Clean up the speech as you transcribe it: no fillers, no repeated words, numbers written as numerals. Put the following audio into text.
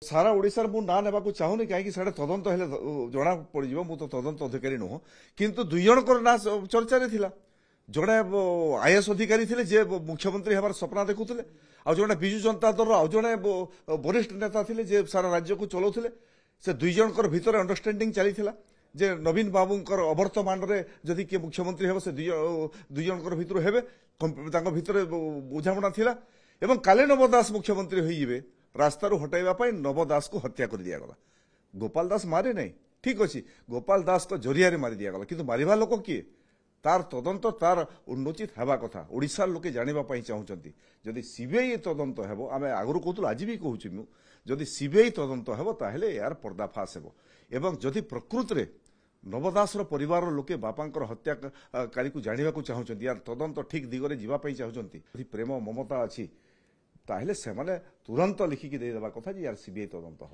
सारा ओडिशार मु ना नेबाकू चाहूनी कहीं तदंत हेले जना पड़ मु तो तदंत अधिकारी नुह किंतु दुई जनकर ना चर्चा थिला जड़े आईएएस अधिकारी थे जे मुख्यमंत्री हमार सपना देखुले आ जड़े विजु जनता दल आ जड़े वरिष्ठ नेता थे जे सारा राज्य को चलाउले से दुई जनकर भितर अंडरस्टैंडिंग चली जे नवीन बाबूंकर अवर्तमान रे जदि किए मुख्यमंत्री हे से दुई जनकर भितर हेबे भितर बुझामणा थिला एवं काले नव दास मुख्यमंत्री होइबे रास्तार हटाइवाई नव दास को हत्या कर दिगला गोपाल दास मारे नहीं ठीक अच्छे गोपाल दास को जरिया मारी दिगला किंतु मारिबा लोक किए तार तदंत तार उन्नोचित हेबा कथा ओडिशार लोके जानिबा चाहूँगी जदि सीबीआई तदंत हेबो आमे आगु कहूँ आज भी कहूँ मु जदि सीबीआई तदंत हेबो ताहेले यार पर्दाफाश हेबो एवं जदि प्रकृत रे नवदासर परिवार लोके बापांकर हत्याकारी को जानिबा चाहूँगी यार तदंत ठीक दिगरे जीवाई चाहूँगी यदि प्रेम ममता अच्छी ताहेले से माने तुरंत लिखिकी देदेबा कथा जे यार सीबीआई तदंत हो।